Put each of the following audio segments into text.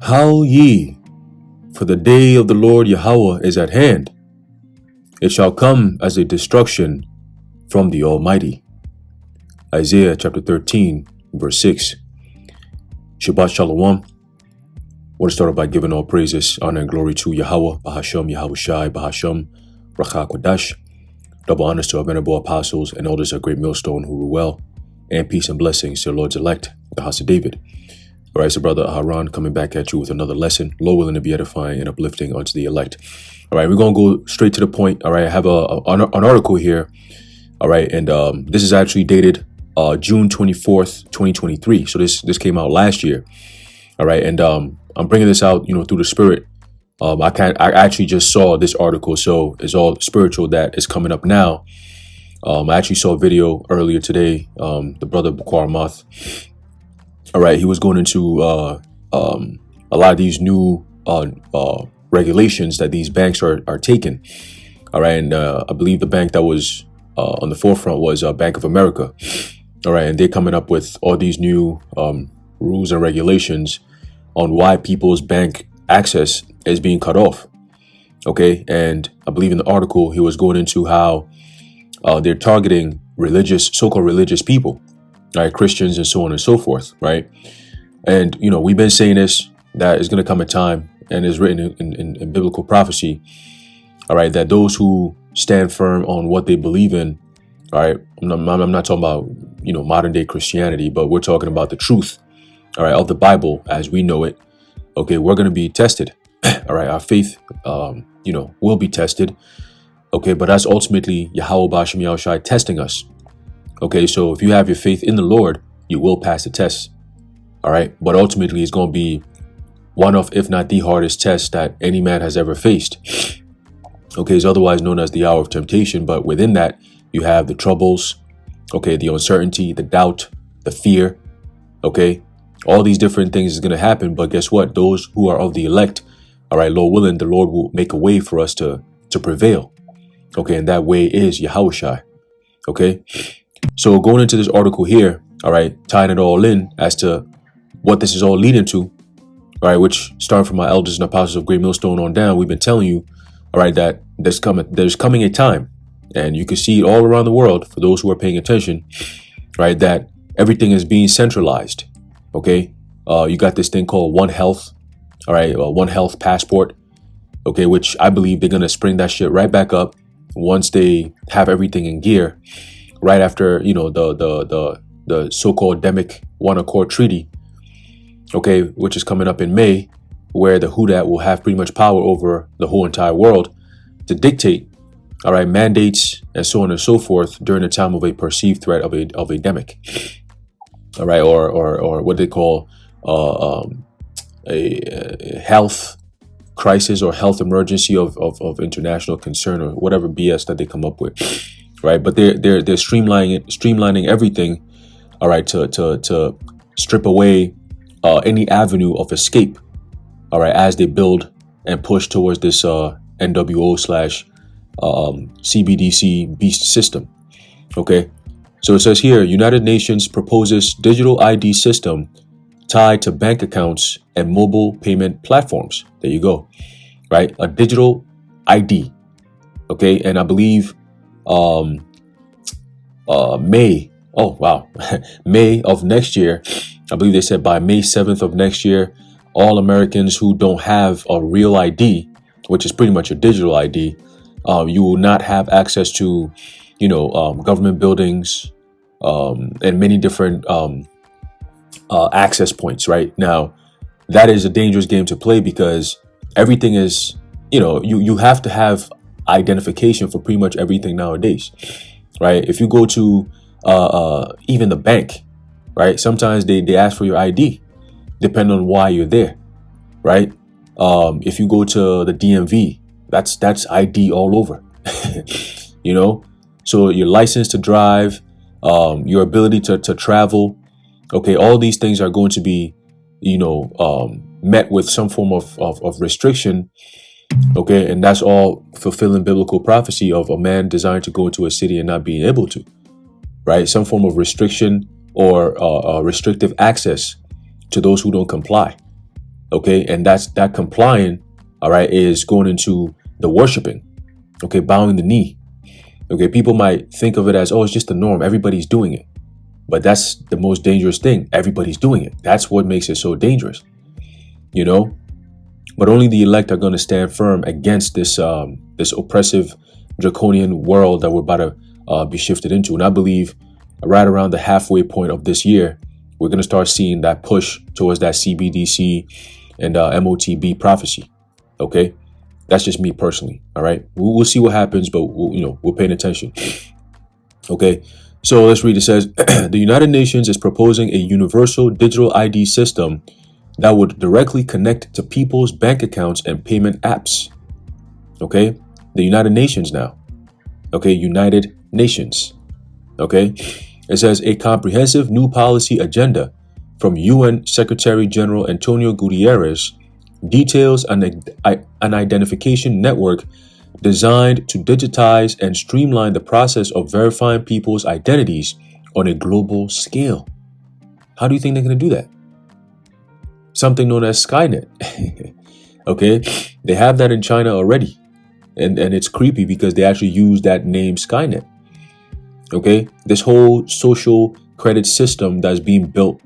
Howl ye, for the day of the Lord Yahweh is at hand. It shall come as a destruction from the Almighty. Isaiah chapter 13, verse 6. Shabbat Shalom. I want to start off by giving all praises, honor, and glory to Yahweh, Bahasham, Yahushai, Bahasham, Rachah Kodash. Double honors to our venerable apostles and elders of Great Millstone who rule well, and peace and blessings to the Lord's elect, the house of David. All right, so Brother Haran coming back at you with another lesson, Lord willing to be edifying and uplifting unto the elect. All right, we're going to go straight to the point. All right, I have an article here. All right, and this is actually dated June 24th, 2023. So this came out last year. All right, and I'm bringing this out, through the Spirit. I actually just saw this article, so it's all spiritual that is coming up now. I actually saw a video earlier today. The brother Bukhar Math. All right, he was going into a lot of these new regulations that these banks are taking. All right, and I believe the bank that was on the forefront was Bank of America. All right, and they're coming up with all these new rules and regulations on why people's bank access is being cut off. Okay, and I believe in the article he was going into how they're targeting so-called religious people. Right, Christians and so on and so forth, right? And, we've been saying this, that is going to come a time, and is written in biblical prophecy, all right, that those who stand firm on what they believe in, all right, I'm not talking about, modern day Christianity, but we're talking about the truth, all right, of the Bible as we know it. Okay, we're going to be tested, all right, our faith, will be tested. Okay, but that's ultimately Yahweh Basham Yahushai testing us. Okay, so if you have your faith in the Lord, you will pass the test. All right, but ultimately it's going to be one of, if not the hardest test that any man has ever faced. Okay, it's otherwise known as the hour of temptation, but within that, you have the troubles, okay, the uncertainty, the doubt, the fear, okay, all these different things is going to happen. But guess what? Those who are of the elect, all right, Lord willing, the Lord will make a way for us to prevail. Okay, and that way is Yahushai. Okay. So going into this article here, all right, tying it all in as to what this is all leading to, all right, which starting from my elders and apostles of Great Millstone on down, we've been telling you, all right, that there's coming a time, and you can see it all around the world for those who are paying attention, right, that everything is being centralized. Okay, you got this thing called One Health, all right, One Health passport, okay, which I believe they're gonna spring that shit right back up once they have everything in gear. Right after, the so-called Demic One Accord Treaty, okay, which is coming up in May, where the Hudat will have pretty much power over the whole entire world to dictate, all right, mandates and so on and so forth during the time of a perceived threat of a Demic, all right, or what they call a health crisis or health emergency of international concern or whatever BS that they come up with. Right, but they're streamlining everything, all right, to strip away any avenue of escape, all right, as they build and push towards this NWO / CBDC beast system. Okay, so it says here, United Nations proposes digital ID system tied to bank accounts and mobile payment platforms. There you go, right, a digital ID. Okay, and I believe May May of next year, I believe they said by May 7th of next year, all Americans who don't have a real ID, which is pretty much a digital ID, you will not have access to, government buildings, and many different access points. Right now, that is a dangerous game to play because everything is, you have to have identification for pretty much everything nowadays, right? If you go to even the bank, right, sometimes they ask for your ID depending on why you're there, right? If you go to the DMV, that's ID all over. So your license to drive, your ability to travel, okay, all these things are going to be met with some form of restriction. Okay, and that's all fulfilling biblical prophecy of a man desiring to go into a city and not being able to, right? Some form of restriction or restrictive access to those who don't comply. Okay, and that complying, all right, is going into the worshiping. Okay, bowing the knee. Okay, people might think of it as, oh, it's just the norm. Everybody's doing it. But that's the most dangerous thing. Everybody's doing it. That's what makes it so dangerous. You know, but only the elect are going to stand firm against this this oppressive, draconian world that we're about to be shifted into. And I believe right around the halfway point of this year, we're going to start seeing that push towards that CBDC and MOTB prophecy. Okay, that's just me personally. All right, we'll see what happens, but we're paying attention. Okay, so let's read. It says the United Nations is proposing a universal digital ID system that would directly connect to people's bank accounts and payment apps. Okay, the United Nations now. Okay, United Nations. Okay, it says a comprehensive new policy agenda from UN Secretary General Antonio Guterres details an identification network designed to digitize and streamline the process of verifying people's identities on a global scale. How do you think they're going to do that? Something known as Skynet. Okay, they have that in China already, and it's creepy because they actually use that name Skynet. Okay, this whole social credit system that's being built,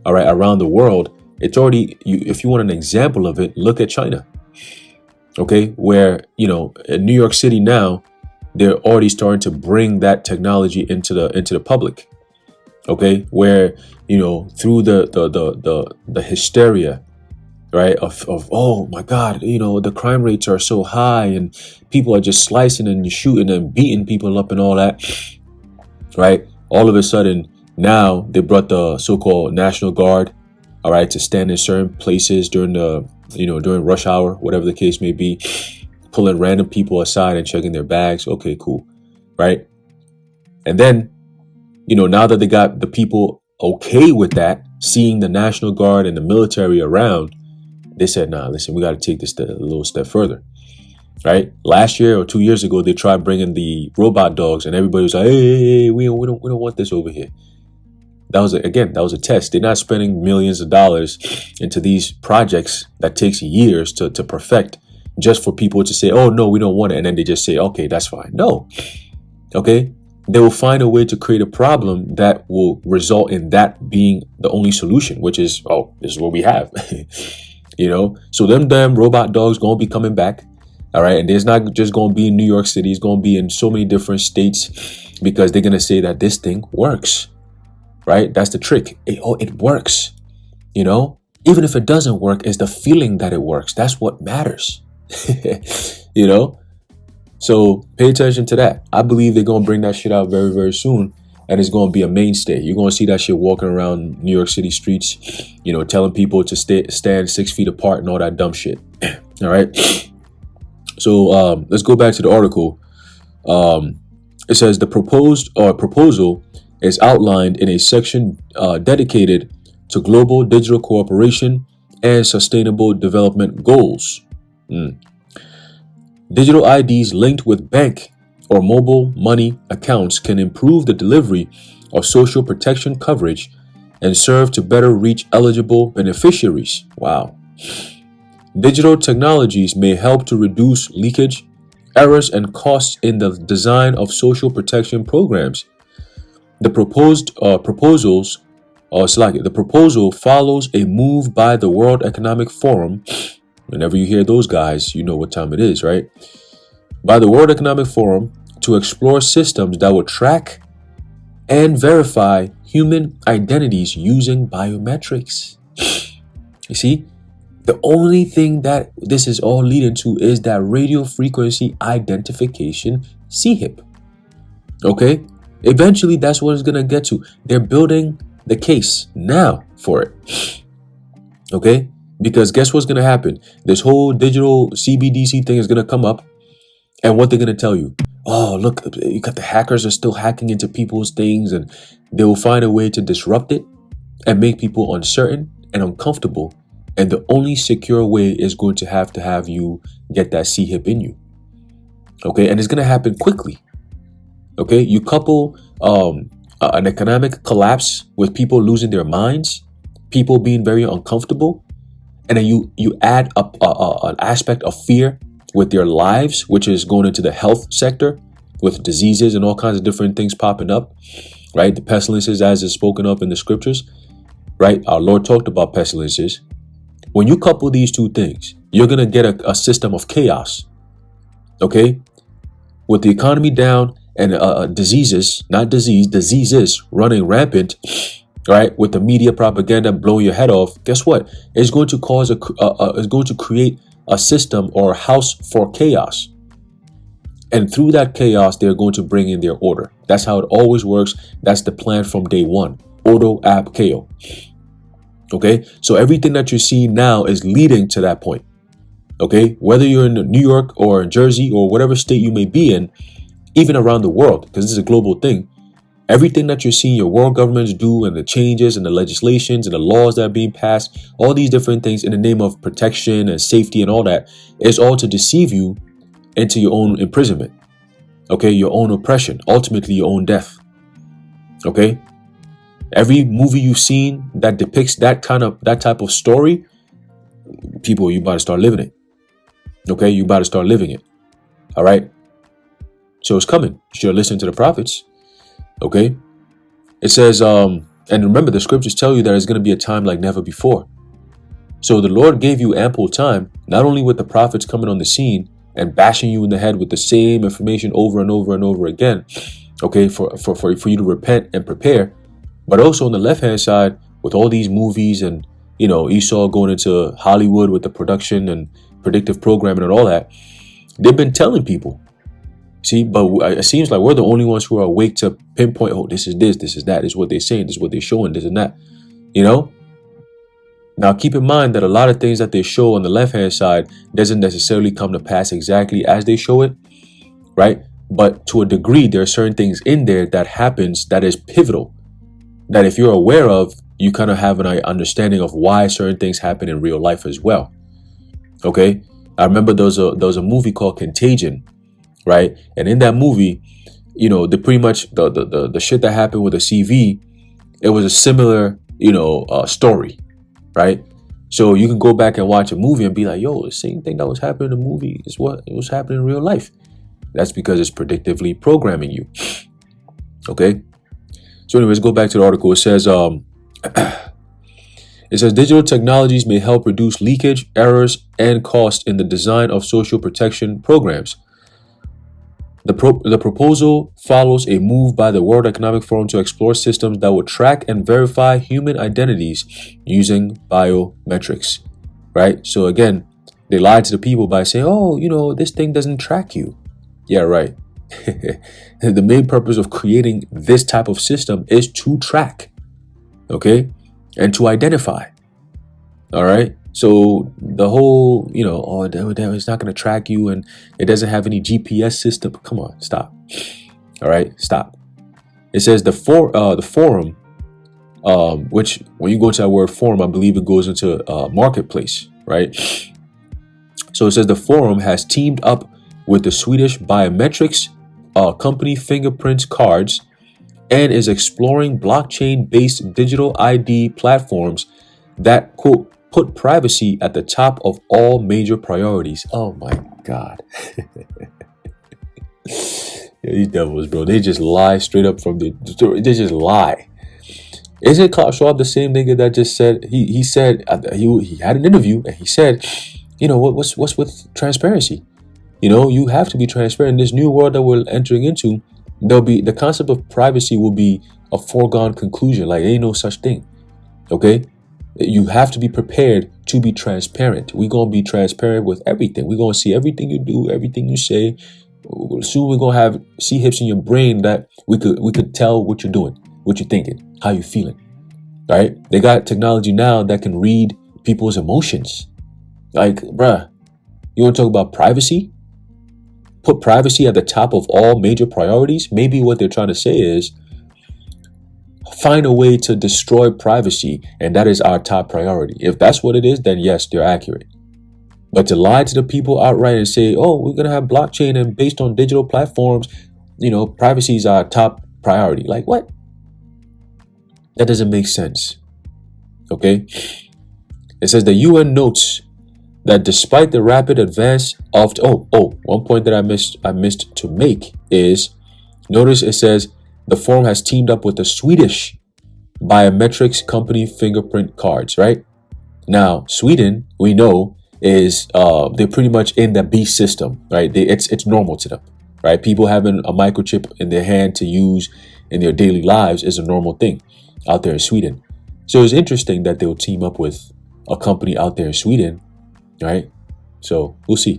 all right, around the world, it's already, if you want an example of it, look at China. Okay, where, in New York City now, they're already starting to bring that technology into the public. Okay, where, through the hysteria, right, of oh my God, the crime rates are so high and people are just slicing and shooting and beating people up and all that, right? All of a sudden, now they brought the so-called National Guard, all right, to stand in certain places during during rush hour, whatever the case may be, pulling random people aside and checking their bags. Okay, cool, right? And then, now that they got the people okay with that, seeing the National Guard and the military around, they said, nah, listen, we got to take this a little step further, right? Last year or 2 years ago, they tried bringing the robot dogs and everybody was like, hey, we don't want this over here. That was a test. They're not spending millions of dollars into these projects that takes years to perfect just for people to say, oh, no, we don't want it. And then they just say, okay, that's fine. No. Okay. They will find a way to create a problem that will result in that being the only solution, which is, oh, this is what we have. So them damn robot dogs going to be coming back. All right. And there's not just going to be in New York City. It's going to be in so many different states because they're going to say that this thing works. Right? That's the trick. It works. Even if it doesn't work, it's the feeling that it works. That's what matters. So pay attention to that. I believe they're going to bring that shit out very, very soon. And it's going to be a mainstay. You're going to see that shit walking around New York City streets, telling people to stand 6 feet apart and all that dumb shit. All right. So let's go back to the article. It says the proposal is outlined in a section dedicated to global digital cooperation and sustainable development goals. Digital IDs linked with bank or mobile money accounts can improve the delivery of social protection coverage and serve to better reach eligible beneficiaries. Wow. Digital technologies may help to reduce leakage, errors, and costs in the design of social protection programs. The proposal follows a move by the World Economic Forum. Whenever you hear those guys, you know what time it is, right? By the World Economic Forum to explore systems that will track and verify human identities using biometrics. You see, the only thing that this is all leading to is that radio frequency identification CHIP. Okay? Eventually, that's what it's going to get to. They're building the case now for it. Okay? Because guess what's going to happen? This whole digital CBDC thing is going to come up. And what they're going to tell you, oh, look, you got the hackers are still hacking into people's things and they will find a way to disrupt it and make people uncertain and uncomfortable. And the only secure way is going to have you get that CHIP in you. Okay? And it's going to happen quickly. Okay, you couple an economic collapse with people losing their minds, people being very uncomfortable, and then you add up an aspect of fear with their lives, which is going into the health sector with diseases and all kinds of different things popping up, right? The pestilences, as is spoken of in the scriptures, right? Our Lord talked about pestilences. When you couple these two things, you're going to get a system of chaos, okay? With the economy down and diseases running rampant, right? With the media propaganda blowing your head off, guess what? It's going to cause it's going to create a system or a house for chaos. And through that chaos, they're going to bring in their order. That's how it always works. That's the plan from day one. Ordo ab chaos. Okay, so everything that you're seeing now is leading to that point. Okay, whether you're in New York or in Jersey or whatever state you may be in, even around the world, because this is a global thing, everything that you're seeing your world governments do and the changes and the legislations and the laws that are being passed, all these different things in the name of protection and safety and all that, is all to deceive you into your own imprisonment. Okay, your own oppression, ultimately your own death. Okay, every movie you've seen that depicts that type of story, people, you about to start living it. Okay, you about to start living it. All right, so it's coming. You should listen to the prophets. Okay, it says, and remember, the scriptures tell you that it's going to be a time like never before. So the Lord gave you ample time, not only with the prophets coming on the scene and bashing you in the head with the same information over and over and over again, okay, for you to repent and prepare, but also on the left-hand side with all these movies and, you know, Esau going into Hollywood with the production and predictive programming and all that. They've been telling people. See, but it seems like we're the only ones who are awake to pinpoint, oh, this is this is that, this is what they're saying, this is what they're showing, this and that, you know? Now, keep in mind that a lot of things that they show on the left-hand side doesn't necessarily come to pass exactly as they show it, right? But to a degree, there are certain things in there that happens that is pivotal, that if you're aware of, you kind of have an understanding of why certain things happen in real life as well. Okay? I remember there was a movie called Contagion, right? And in that movie, you know, the pretty much the shit that happened with the CV, it was a similar, you know, story, right? So you can go back and watch a movie and be like, yo, the same thing that was happening in the movie is what it was happening in real life. That's because it's predictively programming you. Okay? So anyways, go back to the article. It says, digital technologies may help reduce leakage, errors, and cost in the design of social protection programs. The proposal follows a move by the World Economic Forum to explore systems that will track and verify human identities using biometrics, right? So again, they lied to the people by saying, oh, you know, this thing doesn't track you. Yeah, right. The main purpose of creating this type of system is to track, okay, and to identify. All right. So the whole, you know, oh, it's not going to track you and it doesn't have any GPS system. Come on, stop. All right, stop. It says the forum, which when you go to that word forum, I believe it goes into marketplace, right? So it says the forum has teamed up with the Swedish biometrics company Fingerprint Cards and is exploring blockchain-based digital ID platforms that, quote, put privacy at the top of all major priorities. Oh my God. Yeah, these devils, bro. They just lie straight up from they just lie. Isn't Klaus Schwab the same nigga that just said, he said, he had an interview and he said, you know, what's with transparency? You know, you have to be transparent. In this new world that we're entering into, the concept of privacy will be a foregone conclusion. Like, ain't no such thing. Okay? You have to be prepared to be transparent. We're going to be transparent with everything. We're going to see everything you do, everything you say. Soon we're going to see hips in your brain that we could tell what you're doing, what you're thinking, how you're feeling. Right? They got technology now that can read people's emotions. Like, bruh, you want to talk about privacy? Put privacy at the top of all major priorities? Maybe what they're trying to say is, find a way to destroy privacy, and that is our top priority. If that's what it is, then yes, they're accurate. But to lie to the people outright and say, oh, we're going to have blockchain and based on digital platforms, you know, privacy is our top priority. Like, what? That doesn't make sense. Okay? It says the UN notes that despite the rapid advance of one point that I missed to make is, notice it says the forum has teamed up with the Swedish biometrics company Fingerprint Cards, right? Now, Sweden, we know, is they're pretty much in the beast system, right? It's normal to them, right? People having a microchip in their hand to use in their daily lives is a normal thing out there in Sweden. So it's interesting that they'll team up with a company out there in Sweden, right? So we'll see.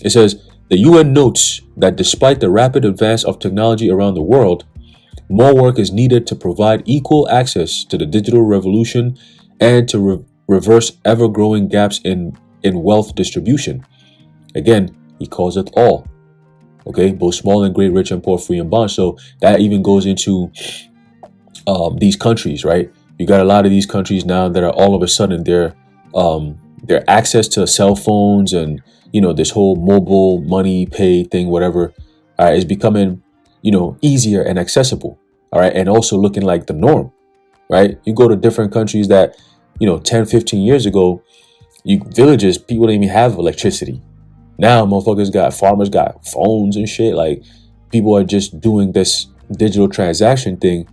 It says the UN notes that despite the rapid advance of technology around the world, more work is needed to provide equal access to the digital revolution and to reverse ever-growing gaps in wealth distribution. Again, he calls it all. Okay, both small and great, rich and poor, free and bond. So that even goes into these countries, right? You got a lot of these countries now that are all of a sudden their access to cell phones and this whole mobile money pay thing, whatever, is becoming easier and accessible. All right, and also looking like the norm, right? You go to different countries that 10, 15 years ago, villages, people didn't even have electricity. Now farmers got phones and shit. Like, people are just doing this digital transaction thing,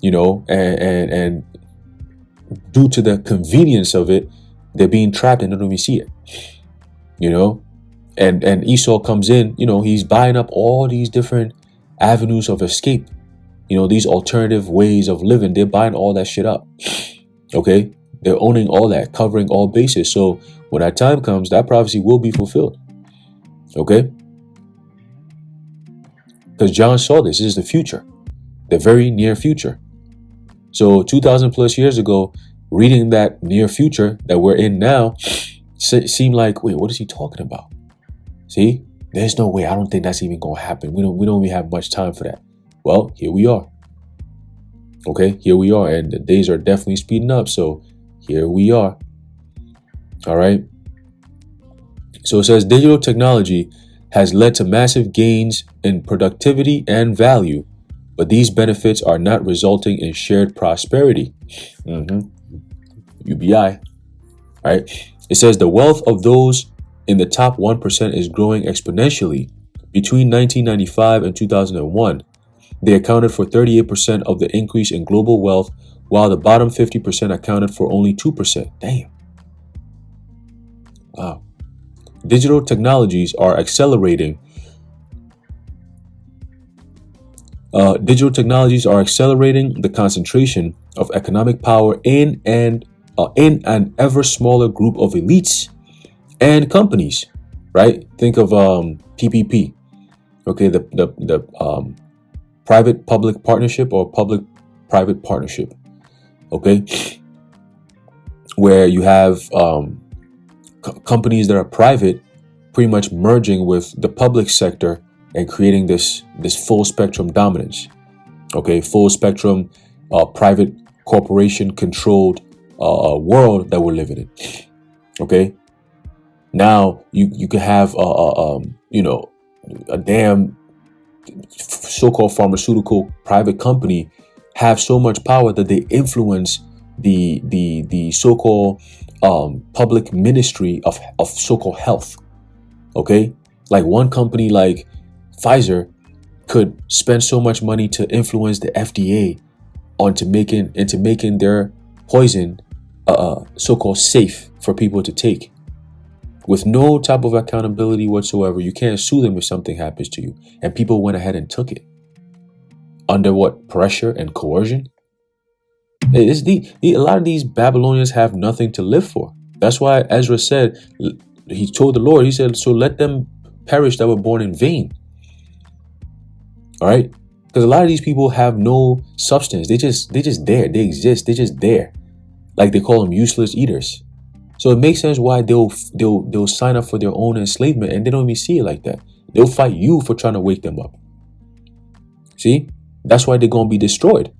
and due to the convenience of it, they're being trapped and they don't even see it, and Esau comes in, he's buying up all these different avenues of escape, these alternative ways of living. They're buying all that shit up. Okay. They're owning all that, covering all bases. So when that time comes, that prophecy will be fulfilled. Okay. Because John saw this. This is the future, the very near future. So 2,000 plus years ago, reading that near future that we're in now seemed like, wait, what is he talking about? See, there's no way. I don't think that's even going to happen. We don't even have much time for that. Well, here we are. Okay, here we are. And the days are definitely speeding up. So here we are. All right. So it says digital technology has led to massive gains in productivity and value, but these benefits are not resulting in shared prosperity. UBI. Right. It says the wealth of those in the top 1% is growing exponentially. Between 1995 and 2001, they accounted for 38% of the increase in global wealth, while the bottom 50% accounted for only 2%. Damn. Wow. Digital technologies are accelerating. The concentration of economic power in an ever smaller group of elites and companies. Right? Think of PPP. Okay, the private-public partnership or public-private partnership. Okay, where you have companies that are private pretty much merging with the public sector and creating this full spectrum dominance. Okay, full spectrum private corporation controlled world that we're living in. Okay, now you can have a damn so-called pharmaceutical private company have so much power that they influence the so-called public ministry of so-called health. Okay, like one company like Pfizer could spend so much money to influence the FDA into making their poison so-called safe for people to take, with no type of accountability whatsoever. You can't sue them if something happens to you. And people went ahead and took it. Under what? Pressure and coercion? A lot of these Babylonians have nothing to live for. That's why Ezra said, he told the Lord, he said, so let them perish that were born in vain. All right? Because a lot of these people have no substance. They just there. They exist. They're just there. Like they call them useless eaters. So it makes sense why they'll sign up for their own enslavement, and they don't even see it like that. They'll fight you for trying to wake them up. See? That's why they're going to be destroyed.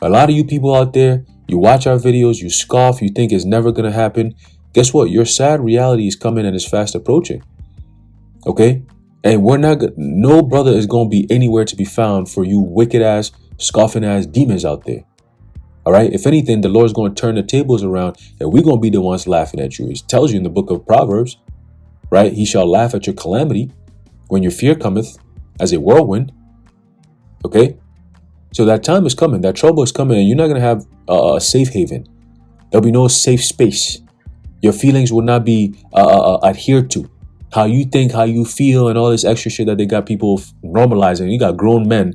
A lot of you people out there, you watch our videos, you scoff, you think it's never going to happen. Guess what? Your sad reality is coming and it's fast approaching. Okay? And no brother is going to be anywhere to be found for you wicked ass, scoffing ass demons out there. All right. If anything, the Lord's going to turn the tables around and we're going to be the ones laughing at you. It tells you in the book of Proverbs, right? He shall laugh at your calamity when your fear cometh as a whirlwind. Okay. So that time is coming. That trouble is coming, and you're not going to have a safe haven. There'll be no safe space. Your feelings will not be adhered to. How you think, how you feel, and all this extra shit that they got people normalizing. You got grown men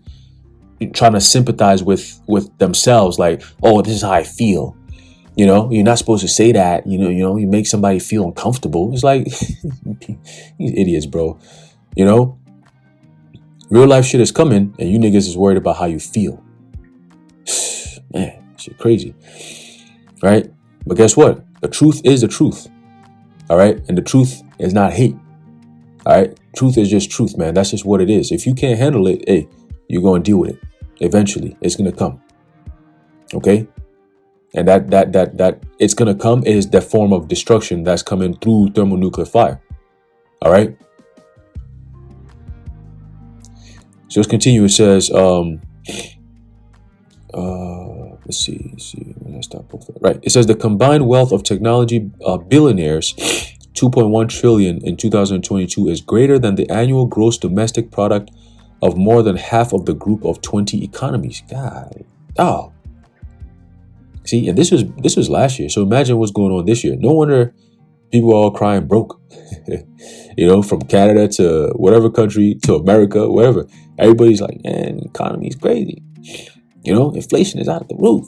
trying to sympathize with themselves, like, oh, this is how I feel. You know, you're not supposed to say that. You know, you make somebody feel uncomfortable. It's like these idiots, bro. You know, real life shit is coming, and you niggas is worried about how you feel. Man, shit crazy, right? But guess what? The truth is the truth. All right, and the truth is not hate. All right, truth is just truth, man. That's just what it is. If you can't handle it, hey, you're gonna deal with it. Eventually, it's gonna come. Okay, and that it's gonna come is the form of destruction that's coming through thermonuclear fire. All right. So let's continue. It says, let's see. Let's stop both. Right. It says the combined wealth of technology billionaires, 2.1 trillion in 2022, is greater than the annual gross domestic product of more than half of the group of 20 economies. God, oh, see, and this was last year. So imagine what's going on this year. No wonder people are all crying broke. You know, from Canada to whatever country to America, whatever. Everybody's like, man, the economy is crazy. You know, inflation is out of the roof.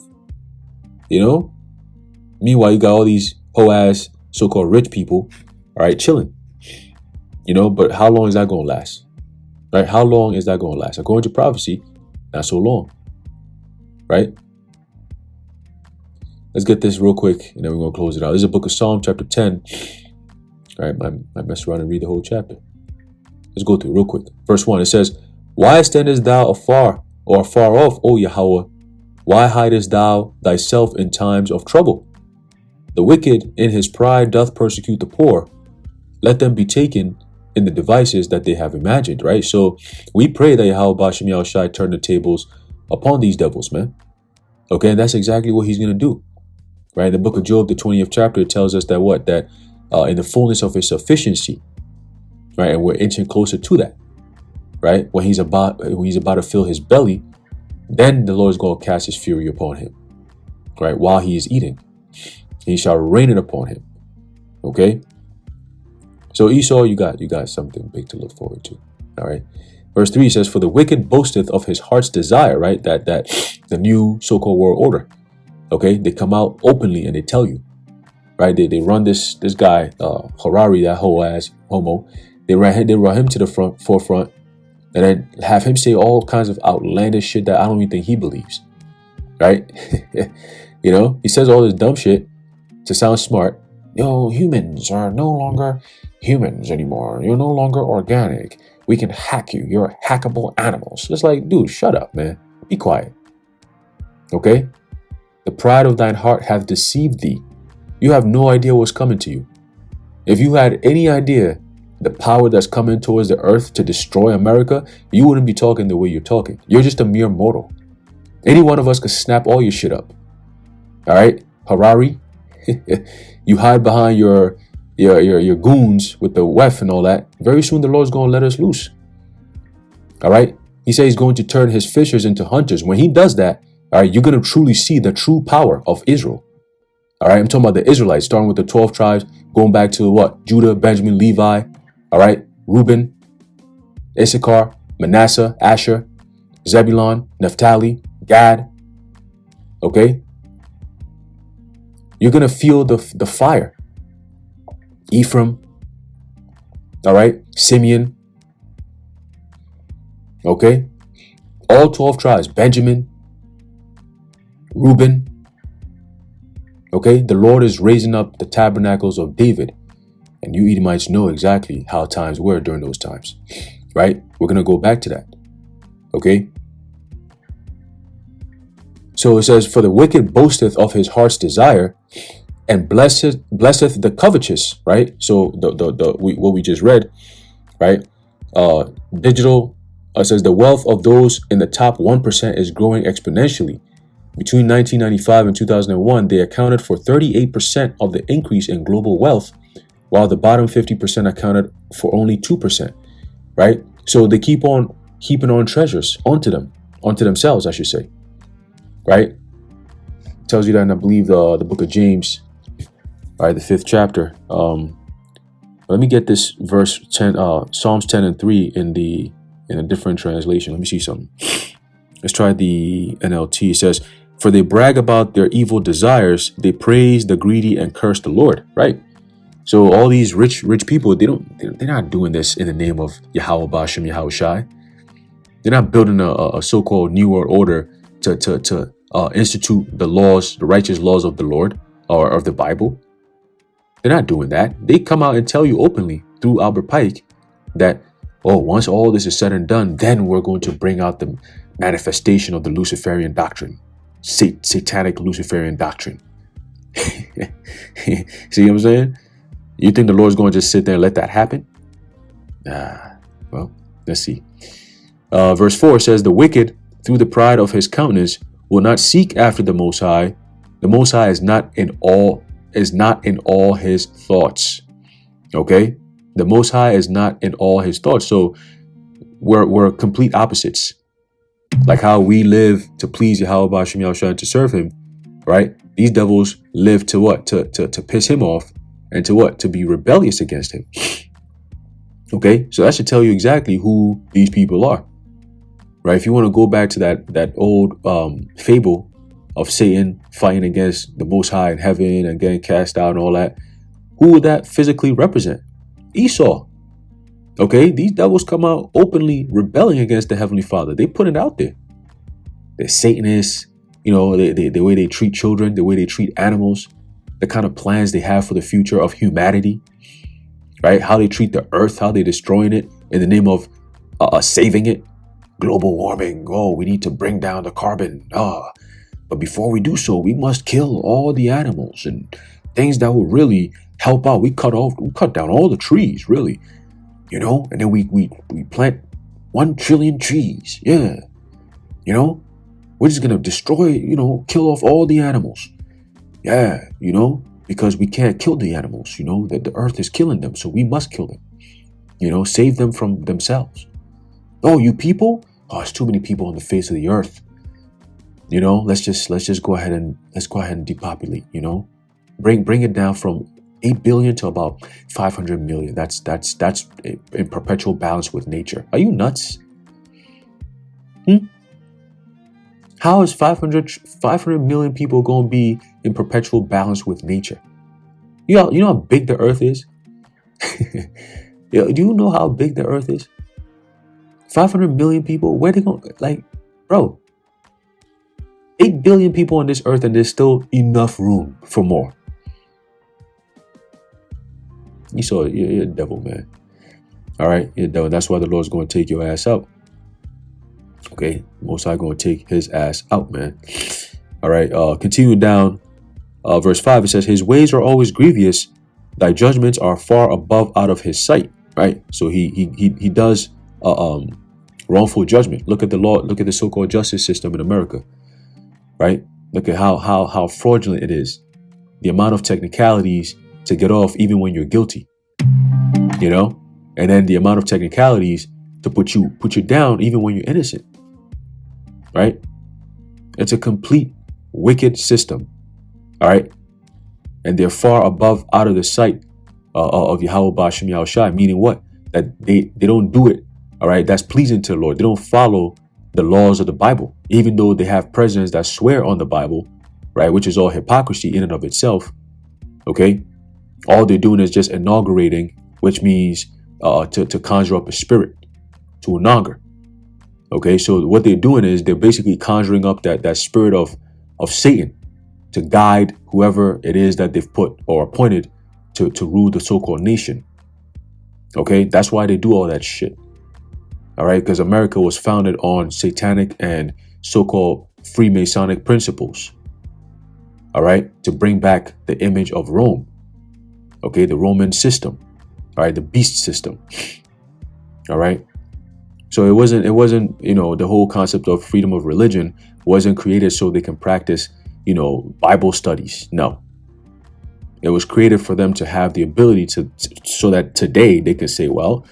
You know, meanwhile, you got all these whole ass so-called rich people, all right, chilling. You know, but how long is that going to last? Right? How long is that going to last? According to prophecy, not so long. Right? Let's get this real quick, and then we're going to close it out. This is a book of Psalm, chapter 10. All right, I mess around and read the whole chapter. Let's go through it real quick. Verse 1, it says, why standest thou afar or far off, O Yahweh? Why hidest thou thyself in times of trouble? The wicked in his pride doth persecute the poor. Let them be taken in the devices that they have imagined, right? So we pray that Yahweh Ba'ashem Yahushai turn the tables upon these devils, man. Okay, and that's exactly what he's going to do. Right? In the book of Job, the 20th chapter, it tells us that what? That in the fullness of his sufficiency, right? And we're inching closer to that, right? When he's about to fill his belly, then the Lord is going to cast his fury upon him, right? While he is eating, he shall rain it upon him. Okay. So Esau, you got something big to look forward to. All right. Verse 3 says, for the wicked boasteth of his heart's desire, right? That the new so-called world order. Okay. They come out openly and they tell you, right? They run this guy, Harari, that whole ass homo. They run him to the forefront and then have him say all kinds of outlandish shit that I don't even think he believes. Right? You know, he says all this dumb shit to sound smart. Yo, humans are no longer humans anymore. You're no longer organic. We can hack you. You're hackable animals. It's like, dude, shut up, man. Be quiet. Okay? The pride of thine heart hath deceived thee. You have no idea what's coming to you. If you had any idea the power that's coming towards the earth to destroy America, you wouldn't be talking the way you're talking. You're just a mere mortal. Any one of us could snap all your shit up. All right? Harari, you hide behind your goons with the WEF and all that. Very soon the Lord's going to let us loose. All right? He says he's going to turn his fishers into hunters. When he does that, all right, you're going to truly see the true power of Israel. All right? I'm talking about the Israelites, starting with the 12 tribes, going back to what? Judah, Benjamin, Levi, all right? Reuben, Issachar, Manasseh, Asher, Zebulon, Naphtali, Gad. Okay? You're going to feel the fire. Ephraim. All right? Simeon. Okay? All 12 tribes. Benjamin. Reuben. Okay? The Lord is raising up the tabernacles of David. And you Edomites know exactly how times were during those times. Right? We're going to go back to that. Okay? So it says, for the wicked boasteth of his heart's desire, and blesseth the covetous, right? So what we just read, right? Digital says the wealth of those in the top 1% is growing exponentially, Between 1995 and 2001, they accounted for 38% of the increase in global wealth, while the bottom 50% accounted for only 2%, right? So they keep on keeping on treasures onto themselves, I should say, right? Tells you that in, I believe, the book of James, right, the 5th chapter. Let me get this verse 10, Psalms 10 and 3 in a different translation. Let me see something. Let's try the NLT. It says, "For they brag about their evil desires, they praise the greedy and curse the Lord." Right. So all these rich people, they're not doing this in the name of Yahweh Bashem Yahweh Shai. They're not building a so-called New World Order to institute the laws, the righteous laws of the Lord or of the Bible. They're not doing that. They come out and tell you openly through Albert Pike that, oh, once all this is said and done, then we're going to bring out the manifestation of the Luciferian doctrine, satanic Luciferian doctrine. See what I'm saying? You think the Lord's going to just sit there and let that happen? Well, let's see. Verse 4 says, "The wicked, through the pride of his countenance, will not seek after the Most High. The Most High is not in all his thoughts." Okay, the Most High is not in all his thoughts. So we're complete opposites. Like how we live to please Yahweh Bashem Yahushua, to serve him, right? These devils live to what? To piss him off, and to what? To be rebellious against him. Okay, so that should tell you exactly who these people are, right? If you want to go back to that old fable of Satan fighting against the Most High in heaven and getting cast out and all that, who would that physically represent? Esau. Okay, these devils come out openly rebelling against the Heavenly Father. They put it out there. They're Satanists, you know, the way they treat children, the way they treat animals, the kind of plans they have for the future of humanity, right? How they treat the earth, how they're destroying it in the name of saving it. Global warming. Oh, we need to bring down the carbon. But before we do so, we must kill all the animals and things that will really help out. We cut down all the trees, really, you know, and then we plant 1 trillion trees. Yeah, you know, we're just gonna destroy, you know, kill off all the animals. Yeah, you know, because we can't kill the animals, you know, that the earth is killing them, so we must kill them. You know, save them from themselves. Oh, you people? Oh, it's too many people on the face of the earth. You know, let's just go ahead and depopulate, you know. Bring it down from 8 billion to about 500 million. That's in perpetual balance with nature. Are you nuts? How is 500 million people going to be in perpetual balance with nature? You know how big the earth is? Do you know how big the earth is? 500 million people, where they going? Like, bro, 8 billion people on this earth, and there's still enough room for more. You're a devil, man. All right, you're a devil. That's why the Lord's going to take your ass out. Okay, Most High going to take his ass out, man. All right, continue down. Verse 5, it says, "His ways are always grievous. Thy judgments are far above out of his sight." Right? So he does wrongful judgment. Look at the law. Look at the so-called justice system in America. Right? Look at how fraudulent it is. The amount of technicalities to get off even when you're guilty. You know? And then the amount of technicalities to put you down even when you're innocent. Right? It's a complete wicked system. All right? And they're far above out of the sight of Yahweh Bashem Yahushua, meaning what? That they don't do it, all right, that's pleasing to the Lord. They don't follow the laws of the Bible, even though they have presidents that swear on the Bible, right, which is all hypocrisy in and of itself. Okay? All they're doing is just inaugurating, which means to conjure up a spirit, to inaugurate. Okay, so what they're doing is they're basically conjuring up that spirit of Satan to guide whoever it is that they've put or appointed to rule the so-called nation. Okay, that's why they do all that shit. All right, because America was founded on satanic and so-called Freemasonic principles. All right, to bring back the image of Rome. Okay, the Roman system. All right, the beast system. All right. So it wasn't, you know, the whole concept of freedom of religion wasn't created so they can practice, Bible studies. No. It was created for them to have the ability so that today they can say, well,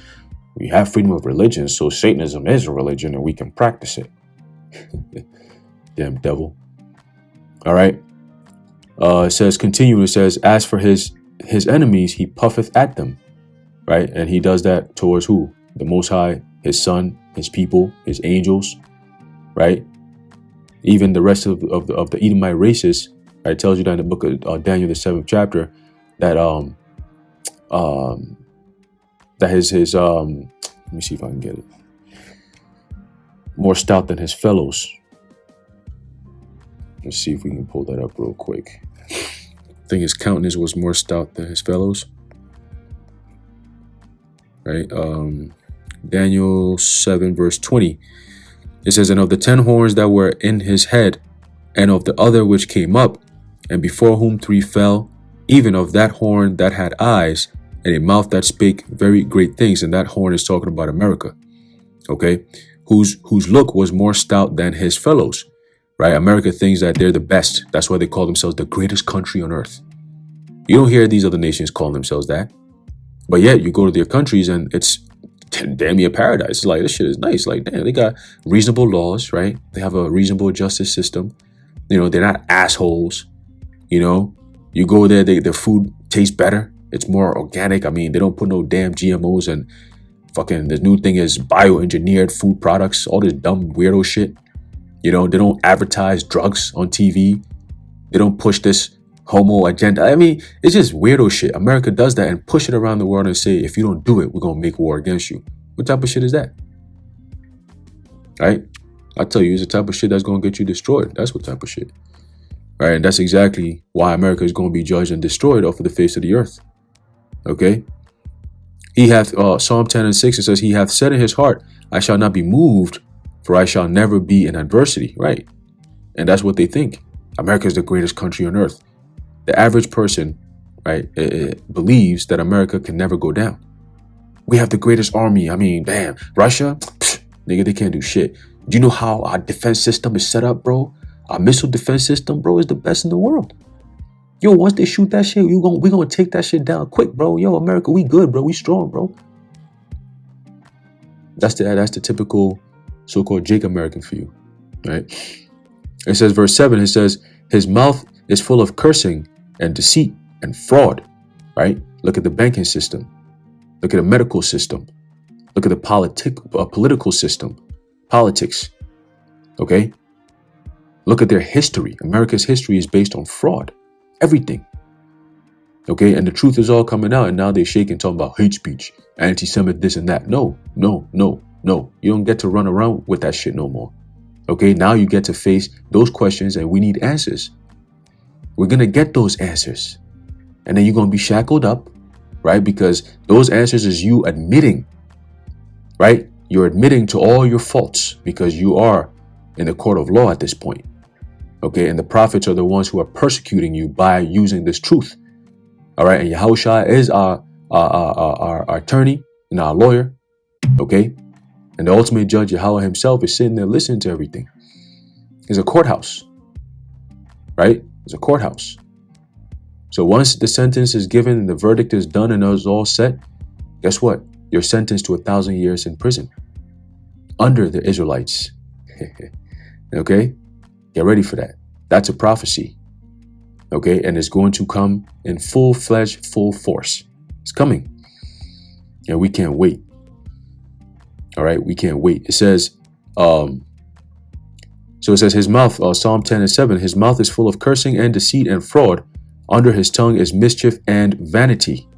we have freedom of religion, so Satanism is a religion and we can practice it. Damn devil. All right. It says, continuing, it says, as for his enemies, he puffeth at them. Right. And he does that towards who? The Most High, his son, his people, his angels. Right. Even the rest of the Edomite races. Right. It tells you that in the book of Daniel, the 7th chapter, that his let me see if I can get it. More stout than his fellows. Let's see if we can pull that up real quick. I think his countenance was more stout than his fellows. Right? Daniel 7 verse 20. It says, and of the 10 horns that were in his head, and of the other which came up, and before whom 3 fell, even of that horn that had eyes, and a mouth that spake very great things. And that horn is talking about America. Okay? Whose look was more stout than his fellows. Right? America thinks that they're the best. That's why they call themselves the greatest country on earth. You don't hear these other nations calling themselves that. But yet you go to their countries and it's damn near paradise. It's like, this shit is nice. Like, damn, they got reasonable laws, right? They have a reasonable justice system. They're not assholes. You go there, their food tastes better. It's more organic. I mean, they don't put no damn GMOs and fucking, the new thing is bioengineered food products, all this dumb weirdo shit. They don't advertise drugs on TV. They don't push this homo agenda. I mean, it's just weirdo shit. America does that and push it around the world and say, if you don't do it, we're going to make war against you. What type of shit is that? Right? I tell you, it's the type of shit that's going to get you destroyed. That's what type of shit. Right? And that's exactly why America is going to be judged and destroyed off of the face of the earth. Okay? He hath, Psalm 10 and 6, it says, he hath said in his heart, I shall not be moved, for I shall never be in adversity. Right? And that's what they think. America is the greatest country on earth. The average person, right, believes that America can never go down. We have the greatest army. I mean, damn, Russia, nigga, they can't do shit. Do you know how our defense system is set up, bro? Our missile defense system, bro, is the best in the world. Yo, once they shoot that shit, we gonna take that shit down quick, bro. Yo, America, we good, bro. We strong, bro. That's the typical so-called Jake American for you, right? It says, verse 7, it says, his mouth is full of cursing and deceit and fraud, right? Look at the banking system. Look at the medical system. Look at the political system, politics, okay? Look at their history. America's history is based on fraud, everything, okay? And the truth is all coming out, and now they're shaking, talking about hate speech, anti-Semitic, this and that. No. You don't get to run around with that shit no more, okay? Now you get to face those questions, and we need answers. We're going to get those answers. And then you're going to be shackled up, right? Because those answers is you admitting, right? You're admitting to all your faults because you are in the court of law at this point. Okay. And the prophets are the ones who are persecuting you by using this truth. All right. And Yahushua is our attorney and our lawyer. Okay. And the ultimate judge, Yahweh himself, is sitting there listening to everything. It's a courthouse, right? It's a courthouse. So once the sentence is given and the verdict is done and it's all set, guess what? You're sentenced to 1,000 years in prison under the Israelites. Okay? Get ready for that. That's a prophecy. Okay? And it's going to come in full-fledged, full force. It's coming. And we can't wait. All right? We can't wait. It says, so it says his mouth, Psalm 10 and 7, his mouth is full of cursing and deceit and fraud. Under his tongue is mischief and vanity,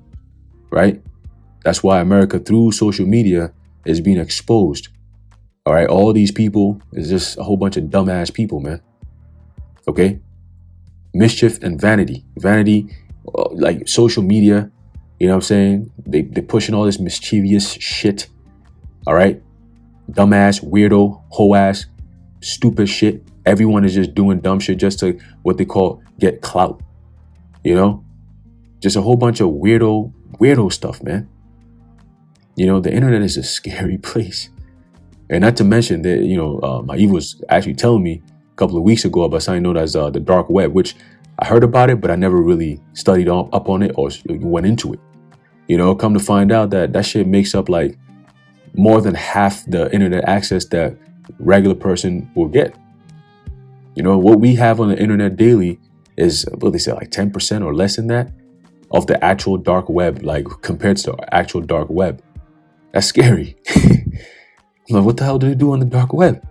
right? That's why America through social media is being exposed. All right. All these people is just a whole bunch of dumbass people, man. Okay. Mischief and vanity, like social media, you know what I'm saying? They're pushing all this mischievous shit. All right. Dumbass, weirdo, hoe ass, stupid shit. Everyone is just doing dumb shit just to what they call get clout. Just a whole bunch of weirdo stuff, man. The internet is a scary place. And not to mention that, my Eve was actually telling me couple of weeks ago about something known as the dark web, which I heard about it, but I never really studied up on it or went into it. You know, come to find out that shit makes up like more than half the internet access that regular person will get. You know, what we have on the internet daily is, what they say, like 10% or less than that of the actual dark web, like compared to the actual dark web. That's scary. I'm like, what the hell do they do on the dark web?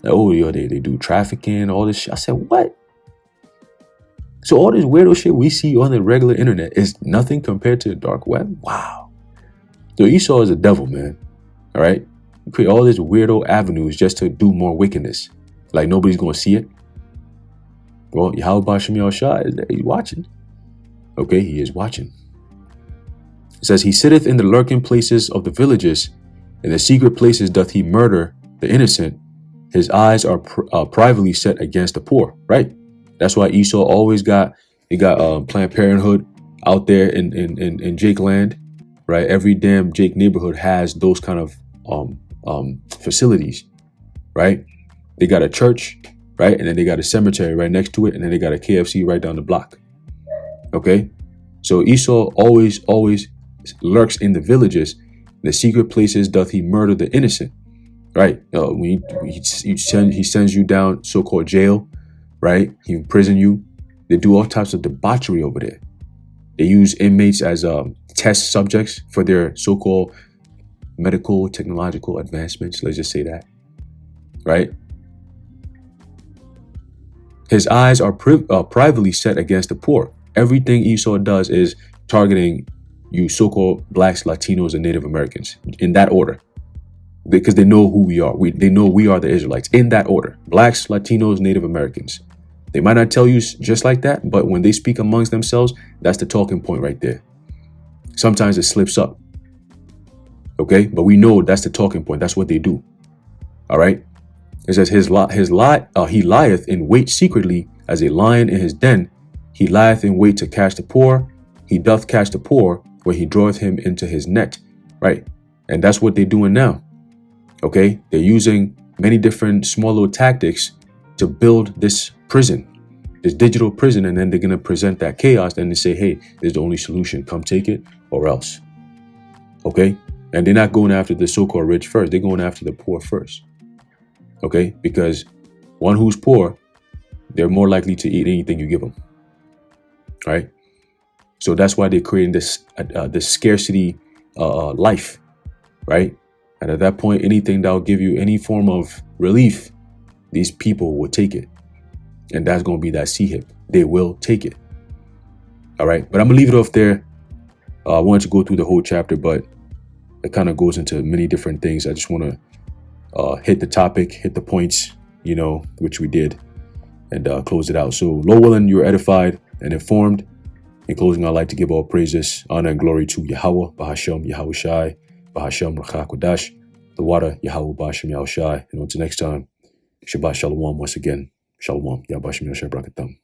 Like, oh, yo, they do trafficking, all this shit. I said, what? So all this weirdo shit we see on the regular internet is nothing compared to the dark web? Wow. So Esau is a devil, man. All right? You create all these weirdo avenues just to do more wickedness. Like nobody's going to see it. Well, Yahweh Ba'ashem Yahushua is there. He's watching. Okay, he is watching. It says, he sitteth in the lurking places of the villages. In the secret places doth he murder the innocent. His eyes are privately set against the poor. Right? That's why Esau always got Planned Parenthood out there in Jake land, right? Every damn Jake neighborhood has those kind of facilities, right? They got a church, right? And then they got a cemetery right next to it, and then they got a KFC right down the block. Okay? So Esau always lurks in the villages. In the secret places doth he murder the innocent, right? When he sends you down so-called jail, right? He imprison you. They do all types of debauchery over there. They use inmates as test subjects for their so-called medical technological advancements. Let's just say that, right? His eyes are privately set against the poor. Everything Esau does is targeting you so-called blacks, Latinos, and Native Americans in that order. Because they know who we are. They know we are the Israelites in that order. Blacks, Latinos, Native Americans. They might not tell you just like that, but when they speak amongst themselves, that's the talking point right there. Sometimes it slips up. Okay? But we know that's the talking point. That's what they do. All right? It says, he lieth in wait secretly as a lion in his den. He lieth in wait to catch the poor. He doth catch the poor where he draweth him into his net. Right? And that's what they're doing now. Okay? They're using many different small little tactics to build this prison, this digital prison, and then they're going to present that chaos and they say, hey, this is the only solution. Come take it or else. Okay? And they're not going after the so-called rich first. They're going after the poor first. Okay? Because one who's poor, they're more likely to eat anything you give them. Right? So that's why they're creating this scarcity life. Right? And at that point, anything that will give you any form of relief, these people will take it. And that's going to be that CHIP. They will take it. All right. But I'm going to leave it off there. I wanted to go through the whole chapter, but it kind of goes into many different things. I just want to hit the topic, hit the points, you know, which we did, and close it out. So, Lord willing, you're edified and informed. In closing, I'd like to give all praises, honor, and glory to Yahweh, Ba'ashem, Yahushai, Ba'ashem, Rachakodash, the water, Yahweh, Ba'ashem, Yahushai. And until next time, Shabbat Shalom once again. Shalom. Yahweh Ba'ashem, Yahushai, Brakatam.